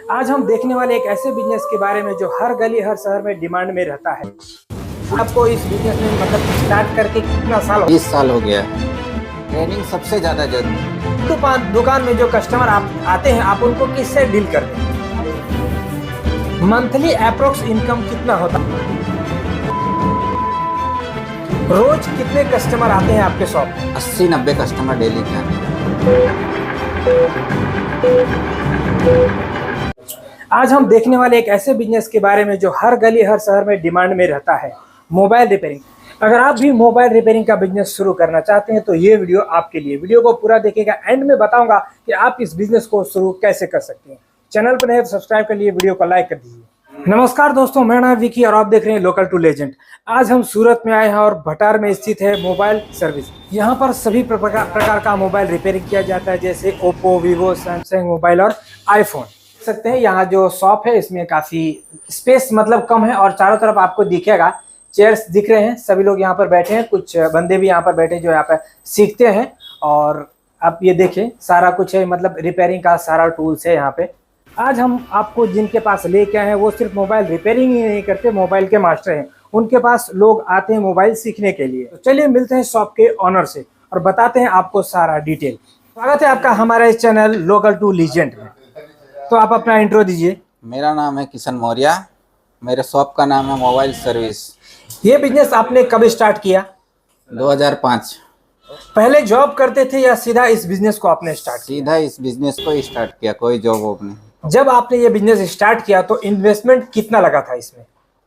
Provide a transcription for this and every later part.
आज हम देखने वाले एक ऐसे बिजनेस के बारे में जो हर गली हर शहर में डिमांड में रहता है। आपको इस बिजनेस में मतलब स्टार्ट करके कितना साल हो? 20 साल हो गया। ट्रेनिंग सबसे ज्यादा जरूरी। दुकान में जो कस्टमर आप आते हैं, आप उनको किससे डील करते हैं? मंथली अप्रोक्स इनकम कितना होता है? रोज कितने कस्टमर आते हैं आपके शॉप में? 80-90 कस्टमर डेली के आते हैं। आज हम देखने वाले एक ऐसे बिजनेस के बारे में जो हर गली हर शहर में डिमांड में रहता है, मोबाइल रिपेयरिंग। अगर आप भी मोबाइल रिपेयरिंग का बिजनेस शुरू करना चाहते हैं तो ये वीडियो आपके लिए। वीडियो को पूरा देखिएगा, एंड में बताऊंगा कि आप इस बिजनेस को शुरू कैसे कर सकते हैं। चैनल पर नए तो सब्सक्राइब कर लिए, वीडियो को लाइक कर दीजिए। नमस्कार दोस्तों, मेरा नाम विकी और आप देख रहे हैं लोकल टू लेजेंड। आज हम सूरत में आए हैं और भटार में स्थित है मोबाइल सर्विस। यहाँ पर सभी प्रकार का मोबाइल रिपेयरिंग किया जाता है, जैसे ओप्पो, वीवो, सैमसंग मोबाइल और आईफोन। सकते हैं यहाँ जो शॉप है इसमें काफी स्पेस मतलब कम है और चारों तरफ आपको दिखेगा चेयर्स दिख रहे हैं। सभी लोग यहाँ पर बैठे हैं, कुछ बंदे भी यहाँ पर बैठे जो यहाँ पर सीखते हैं। और आप ये देखें, सारा कुछ है, मतलब रिपेयरिंग का सारा टूल्स है यहाँ पे। आज हम आपको जिनके पास लेके आए हैं वो सिर्फ मोबाइल रिपेयरिंग ही नहीं करते, मोबाइल के मास्टर हैं। उनके पास लोग आते हैं मोबाइल सीखने के लिए। तो चलिए मिलते हैं शॉप के ऑनर से और बताते हैं आपको सारा डिटेल। स्वागत है आपका हमारे इस चैनल लोकल टू लीजेंड में। तो आप अपना इंट्रो दीजिए। मेरा नाम है किशन मौर्य। मेरे शॉप का नाम है मोबाइल सर्विस। ये बिजनेस आपने कब स्टार्ट किया? 2005। पहले जॉब करते थे या सीधा इस बिजनेस को आपने स्टार्ट किया? सीधा इस बिजनेस को स्टार्ट किया, कोई जॉब वॉब नहीं। जब आपने ये बिजनेस स्टार्ट किया तो इन्वेस्टमेंट कितना लगा था इसमें?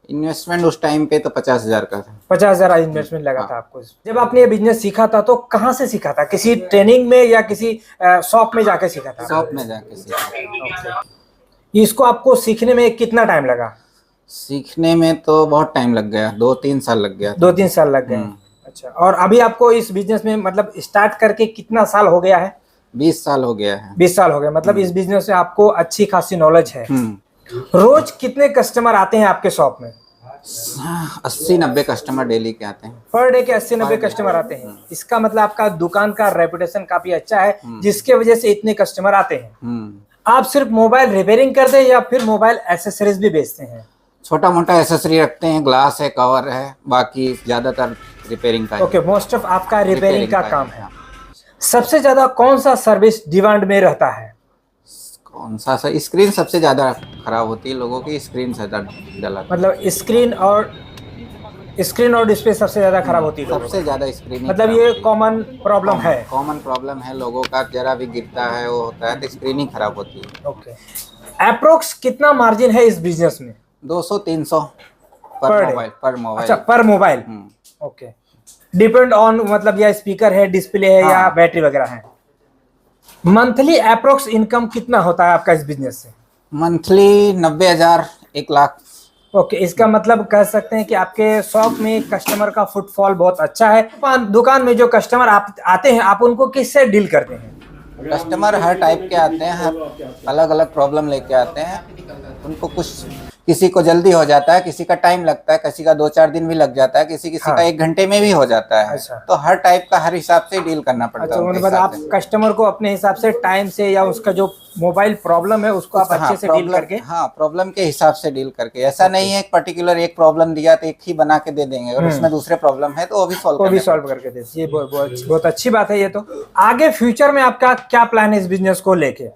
इन्वेस्टमेंट उस टाइम पे तो 50,000 का था। 50,000 इन्वेस्टमेंट लगा था आपको। जब आपने ये बिजनेस सीखा था तो कहाँ से सीखा था? किसी ट्रेनिंग में या किसी शॉप में जाकर सीखा था? शॉप में जाके सीखा। इसको आपको सीखने में कितना टाइम लगा? सीखने में तो बहुत टाइम लग गया, 2-3 साल लग गया। 2-3 साल लग गए। अच्छा, और अभी आपको इस बिजनेस में मतलब स्टार्ट करके कितना साल हो गया है? 20 साल हो गया है। 20 साल हो गए, मतलब इस बिजनेस में आपको अच्छी खासी नॉलेज है। रोज कितने कस्टमर आते हैं आपके शॉप में? 80-90 कस्टमर डेली के आते हैं। पर डे के 80-90 कस्टमर आते हैं। इसका मतलब आपका दुकान का रेपुटेशन काफी अच्छा है, जिसके वजह से इतने कस्टमर आते हैं। आप सिर्फ मोबाइल रिपेयरिंग करते हैं या फिर मोबाइल एसेसरीज भी बेचते हैं? छोटा मोटा एसेसरी रखते हैं, ग्लास है, कवर है, बाकी ज्यादातर रिपेयरिंग का। ओके, मोस्ट ऑफ आपका रिपेयरिंग का काम है। सबसे ज्यादा कौन सा सर्विस डिमांड में रहता है? कौन सा? स्क्रीन सबसे ज्यादा खराब होती है, लोगों की स्क्रीन ज्यादा डला। मतलब स्क्रीन और डिस्प्ले सबसे ज्यादा खराब होती है। सबसे ज्यादा स्क्रीन, मतलब ये कॉमन प्रॉब्लम है। कॉमन प्रॉब्लम है लोगों का, जरा भी गिरता है वो होता है तो स्क्रीन ही खराब होती है। ओके, अप्रोक्स कितना मार्जिन है इस बिजनेस में? 200-300 पर मोबाइल। अच्छा, पर मोबाइल। ओके, डिपेंड ऑन मतलब या स्पीकर है, डिस्प्ले है, या बैटरी वगैरह है। मंथली अप्रोक्स इनकम कितना होता है आपका इस बिजनेस से? मंथली 90,000 1 लाख। ओके, इसका मतलब कह सकते हैं कि आपके शॉप में कस्टमर का फुटफॉल बहुत अच्छा है। दुकान में जो कस्टमर आप आते हैं, आप उनको किससे डील करते हैं? कस्टमर हर टाइप के आते हैं, अलग अलग प्रॉब्लम लेके आते हैं। उनको कुछ, किसी को जल्दी हो जाता है, किसी का टाइम लगता है, किसी का 2-4 दिन भी लग जाता है, किसी का 1 घंटे में भी हो जाता है। अच्छा। तो हर टाइप का हर हिसाब से डील करना पड़ता है। मतलब आप कस्टमर को अपने हिसाब से टाइम से या उसका जो मोबाइल प्रॉब्लम है उसको आप अच्छे से डील करके। हाँ, प्रॉब्लम के हिसाब से डील करके। ऐसा नहीं है पर्टिकुलर एक प्रॉब्लम दिया तो एक ही बना के दे देंगे, और उसमें दूसरे प्रॉब्लम है तो वो भी सॉल्व करके दे। ये बहुत अच्छी बात है। ये तो आगे फ्यूचर में आपका क्या प्लान है इस बिजनेस को लेके?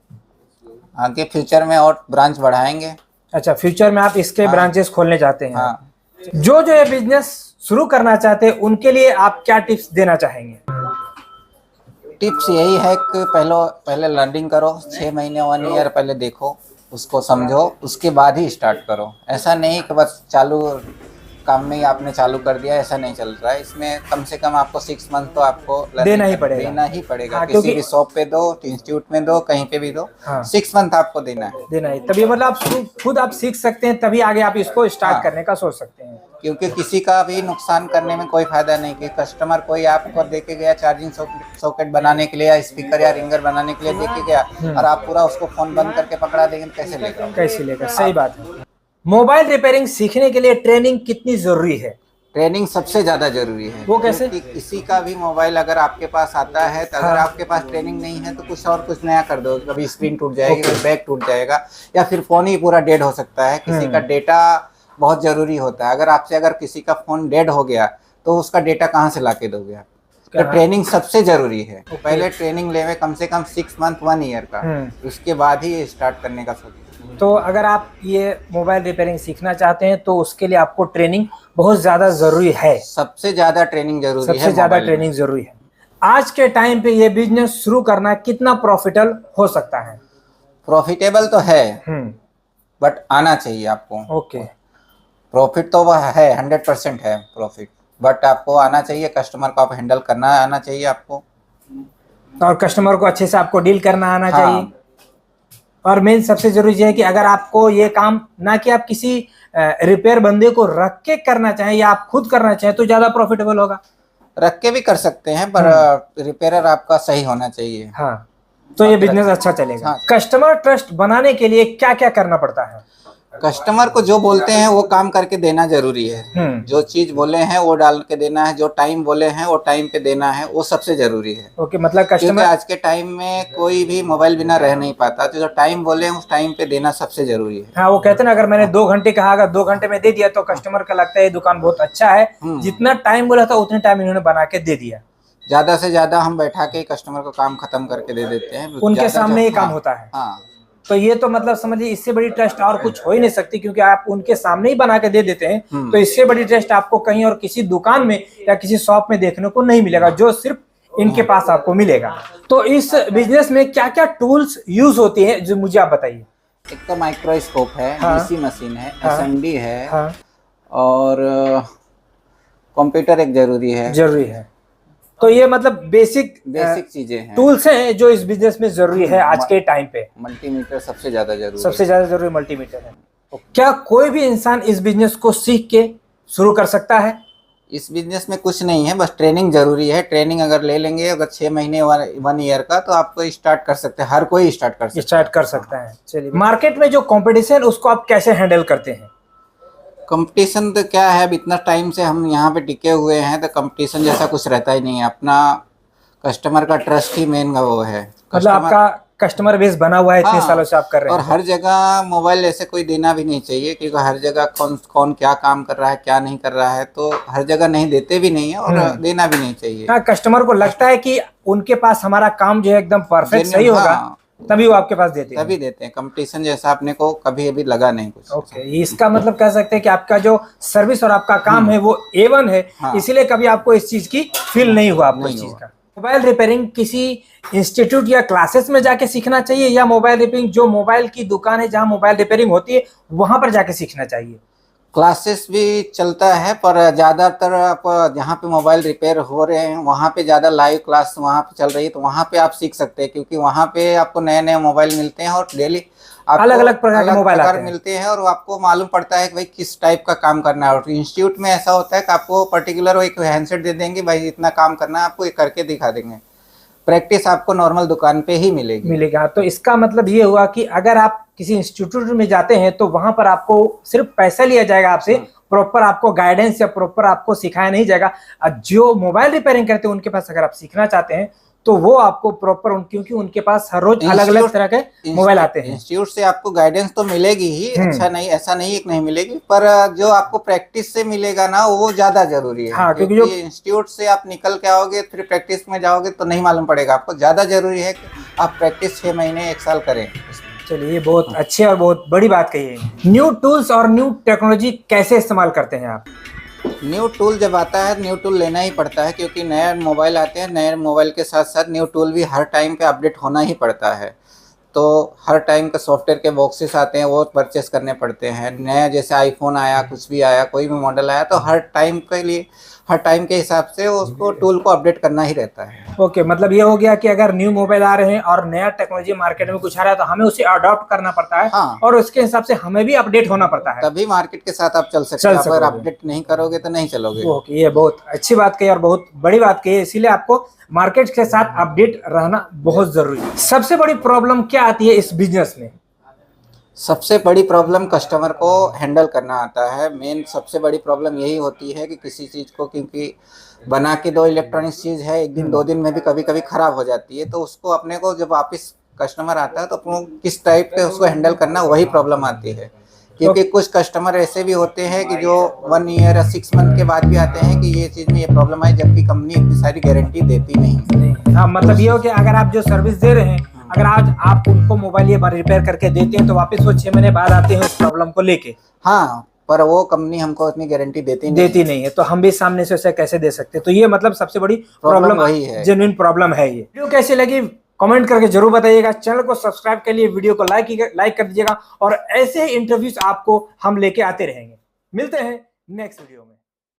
आगे फ्यूचर में और ब्रांच बढ़ाएंगे। अच्छा, फ्यूचर में आप इसके ब्रांचेस खोलने चाहते हैं। जो ये बिजनेस शुरू करना चाहते हैं उनके लिए आप क्या टिप्स देना चाहेंगे? टिप्स यही है कि पहले लर्निंग करो, 6 महीने 1 ईयर पहले देखो, उसको समझो, उसके बाद ही स्टार्ट करो। ऐसा नहीं कि बस चालू काम में ही आपने चालू कर दिया, ऐसा नहीं चल रहा है। इसमें कम से कम आपको 6 मंथ तो आपको देना ही पड़ेगा। किसी भी शॉप पे दो, इंस्टीट्यूट में दो, कहीं पे भी दो। 6 मंथ आपको देना है। तभी मतलब आप खुद आप सीख सकते हैं, तभी आगे आप इसको स्टार्ट करने का सोच सकते हैं। क्योंकि किसी का भी नुकसान करने में कोई फायदा नहीं। कि कस्टमर कोई आपको देके गया चार्जिंग सॉकेट बनाने के लिए या स्पीकर या रिंगर बनाने के लिए देके गया, और आप पूरा उसको फोन बंद करके पकड़ा देंगे तो कैसे लेगा? सही बात है। मोबाइल रिपेयरिंग सीखने के लिए ट्रेनिंग कितनी जरूरी है? ट्रेनिंग सबसे ज्यादा जरूरी है। वो कैसे? क्योंकि किसी का भी मोबाइल अगर आपके पास आता है तो अगर आपके पास ट्रेनिंग नहीं है तो कुछ और कुछ नया कर दो, कभी स्क्रीन टूट जाएगी, कभी बैक टूट जाएगा, या फिर फोन ही पूरा डेड हो सकता है। किसी का डेटा बहुत जरूरी होता है। अगर किसी का फोन डेड हो गया तो उसका डेटा कहाँ से लाके दोगे आप? तो ट्रेनिंग सबसे जरूरी है। पहले ट्रेनिंग लेवे कम से कम 6 मंथ 1 ईयर का, उसके बाद ही स्टार्ट करने का सोचें। तो अगर आप ये मोबाइल रिपेयरिंग सीखना चाहते हैं तो उसके लिए आपको ट्रेनिंग बहुत ज़्यादा ज़रूरी है। सबसे ज़्यादा ट्रेनिंग जरूरी है। सबसे ज़्यादा ट्रेनिंग ज़रूरी है। आज के टाइम पे ये बिजनेस शुरू करना कितना प्रॉफिटेबल हो सकता है? प्रॉफिटेबल तो है, बट आना चाहिए आपको। ओके। प्रॉफिट तो वह है, 100% है प्रॉफिट, बट आपको आना चाहिए। कस्टमर को आप हैंडल करना आना चाहिए आपको, और कस्टमर को अच्छे से आपको डील करना आना चाहिए। और मेन सबसे जरूरी है कि अगर आपको ये काम ना कि आप किसी रिपेयर बंदे को रख के करना चाहें या आप खुद करना चाहें तो ज्यादा प्रॉफिटेबल होगा। रख के भी कर सकते हैं, पर रिपेयरर आपका सही होना चाहिए। हाँ, तो ये बिजनेस अच्छा चलेगा। हाँ। कस्टमर ट्रस्ट बनाने के लिए क्या क्या करना पड़ता है? कस्टमर को जो बोलते हैं वो काम करके देना जरूरी है। जो चीज बोले हैं वो डाल के देना है, जो टाइम बोले हैं वो टाइम पे देना है, वो सबसे जरूरी है। ओके, मतलब कस्टमर आज के टाइम में कोई भी मोबाइल बिना रह नहीं पाता, तो जो टाइम बोले हैं उस टाइम पे देना सबसे जरूरी है। हाँ, वो कहते हैं ना, अगर मैंने 2 घंटे कहा, अगर 2 घंटे में दे दिया तो कस्टमर का लगता है ये दुकान बहुत अच्छा है। जितना टाइम बोला था उतने टाइम इन्होंने बना के दे दिया। ज्यादा से ज्यादा हम बैठा के कस्टमर को काम खत्म करके दे देते हैं, उनके सामने ही काम होता है। हाँ, तो ये तो मतलब समझिए इससे बड़ी ट्रस्ट और कुछ हो ही नहीं सकती, क्योंकि आप उनके सामने ही बना के दे देते हैं। तो इससे बड़ी ट्रस्ट आपको कहीं और किसी दुकान में या किसी शॉप में देखने को नहीं मिलेगा, जो सिर्फ इनके पास आपको मिलेगा। तो इस बिजनेस में क्या क्या टूल्स यूज होती हैं, जो मुझे आप बताइए। एक तो माइक्रोस्कोप है, डीसी मशीन है, एसएमडी है, और कंप्यूटर एक जरूरी है। तो ये मतलब बेसिक चीजें हैं, टूल्स हैं जो इस बिजनेस में जरूरी है आज के टाइम पे। मल्टीमीटर सबसे ज्यादा जरूरी मल्टीमीटर है। क्या कोई भी इंसान इस बिजनेस को सीख के शुरू कर सकता है? इस बिजनेस में कुछ नहीं है, बस ट्रेनिंग जरूरी है। ट्रेनिंग अगर ले लेंगे, अगर 6 महीने 1 ईयर का, तो आपको स्टार्ट कर सकते हैं। हर कोई स्टार्ट कर सकता है। चलिए, मार्केट में जो कंपटीशन उसको आप कैसे हैंडल करते हैं? कंपटीशन तो क्या है, अब इतना टाइम से हम यहाँ पे टिके हुए हैं तो कंपटीशन जैसा कुछ रहता ही नहीं है। अपना कस्टमर का ट्रस्ट ही मेन वो है। मतलब आपका कस्टमर बेस बना हुआ है, इतने सालों से आप कर रहे हैं। और हर जगह मोबाइल ऐसे कोई देना भी नहीं चाहिए, क्योंकि हर जगह कौन क्या काम कर रहा है, क्या नहीं कर रहा है, तो हर जगह नहीं देते भी नहीं है और देना भी नहीं चाहिए। हाँ, कस्टमर को लगता है कि उनके पास हमारा काम जो है एकदम परफेक्ट सही होगा, तभी वो आपके पास देते हैं। तभी देते हैं। कंपटीशन जैसा अपने को कभी अभी लगा नहीं कुछ। ओके, इसका मतलब कह सकते हैं कि आपका जो सर्विस और आपका काम है वो A1 है। इसीलिए कभी आपको इस चीज की फील नहीं हुआ आपको इस चीज का। मोबाइल रिपेयरिंग किसी इंस्टीट्यूट या क्लासेस में जाके सीखना चाहिए, या मोबाइल रिपेयरिंग जो मोबाइल की दुकान है जहां मोबाइल रिपेयरिंग होती है वहां पर जाके सीखना चाहिए? क्लासेस भी चलता है, पर ज़्यादातर आप जहाँ पे मोबाइल रिपेयर हो रहे हैं वहाँ पे ज़्यादा लाइव क्लास वहाँ पे चल रही है, तो वहाँ पे आप सीख सकते हैं। क्योंकि वहाँ पे आपको नए नए मोबाइल मिलते हैं और डेली अलग अलग प्रकार के मोबाइल मिलते हैं, और आपको मालूम पड़ता है कि भाई किस टाइप का काम करना है। और इंस्टीट्यूट में ऐसा होता है कि आपको पर्टिकुलर एक हैंडसेट दे देंगे, भाई इतना काम करना है, आपको ये करके दिखा देंगे। प्रैक्टिस आपको नॉर्मल दुकान पे ही मिलेगा। तो इसका मतलब ये हुआ कि अगर आप किसी इंस्टीट्यूट में जाते हैं तो वहां पर आपको सिर्फ पैसा लिया जाएगा आपसे, प्रॉपर आपको गाइडेंस या प्रॉपर आपको सिखाया नहीं जाएगा। जो मोबाइल रिपेयरिंग करते हैं उनके पास अगर आप सीखना चाहते हैं तो वो आपको प्रॉपर, क्योंकि उनके पास हर रोज अलग अलग तरह के मोबाइल आते हैं। इंस्टीट्यूट से आपको गाइडेंस तो मिलेगी ही, अच्छा नहीं ऐसा नहीं एक नहीं मिलेगी, पर जो आपको प्रैक्टिस से मिलेगा ना वो ज्यादा जरूरी है। हाँ, क्योंकि जो इंस्टीट्यूट से आप निकल के आओगे फिर प्रैक्टिस में जाओगे तो नहीं मालूम पड़ेगा आपको। ज्यादा जरूरी है कि आप प्रैक्टिस 6 महीने 1 साल करें। चलिए, बहुत अच्छी और बहुत बड़ी बात कही है। न्यू टूल्स और न्यू टेक्नोलॉजी कैसे इस्तेमाल करते हैं आप? न्यू टूल जब आता है, न्यू टूल लेना ही पड़ता है, क्योंकि नए मोबाइल आते हैं। नए मोबाइल के साथ साथ न्यू टूल भी हर टाइम पे अपडेट होना ही पड़ता है। तो हर टाइम का सॉफ्टवेयर के बॉक्सेस आते हैं, वो परचेस करने पड़ते हैं। नया जैसे आईफोन आया, कुछ भी आया, कोई भी मॉडल आया, तो हर टाइम के लिए हर टाइम के हिसाब से उसको टूल को अपडेट करना ही रहता है। ओके, मतलब ये हो गया कि अगर न्यू मोबाइल आ रहे हैं और नया टेक्नोलॉजी मार्केट में कुछ आ रहा है तो हमें उसे अडॉप्ट करना पड़ता है। हाँ। और उसके हिसाब से हमें भी अपडेट होना पड़ता है, तभी मार्केट के साथ आप चल सकते हैं। अगर अपडेट नहीं करोगे तो नहीं चलोगे। ओके, ये बहुत अच्छी बात कही और बहुत बड़ी बात कही है। इसीलिए आपको मार्केट के साथ अपडेट रहना बहुत जरूरी है। सबसे बड़ी प्रॉब्लम क्या आती है इस बिजनेस में? सबसे बड़ी प्रॉब्लम कस्टमर को हैंडल करना आता है। मेन सबसे बड़ी प्रॉब्लम यही होती है कि किसी चीज़ को, क्योंकि बना के दो इलेक्ट्रॉनिक्स चीज़ है, एक दिन 2 दिन में भी कभी कभी ख़राब हो जाती है, तो उसको अपने को जब वापस कस्टमर आता है तो अपने को किस टाइप से उसको हैंडल करना, वही प्रॉब्लम आती है। क्योंकि कुछ कस्टमर ऐसे भी होते हैं कि जो 1 ईयर या 6 मंथ के बाद भी आते हैं कि ये चीज़ में ये प्रॉब्लम आई, जबकि कंपनी इतनी सारी गारंटी देती नहीं। हाँ, मतलब ये हो कि अगर आप जो सर्विस दे रहे हैं, अगर आज आप उनको मोबाइल ये रिपेयर करके देते हैं तो वापस वो 6 महीने बाद आते हैं उस प्रॉब्लम को लेके। हाँ, पर वो कंपनी हमको इतनी गारंटी देती नहीं है, तो हम भी सामने से उसे कैसे दे सकते हैं? तो ये मतलब सबसे बड़ी प्रॉब्लम वही है, जेन्युइन प्रॉब्लम है। ये वीडियो कैसी लगी कमेंट करके जरूर बताइएगा। चैनल को सब्सक्राइब कर लिए, वीडियो को लाइक कर दीजिएगा और ऐसे इंटरव्यूज आपको हम लेके आते रहेंगे। मिलते हैं नेक्स्ट वीडियो में।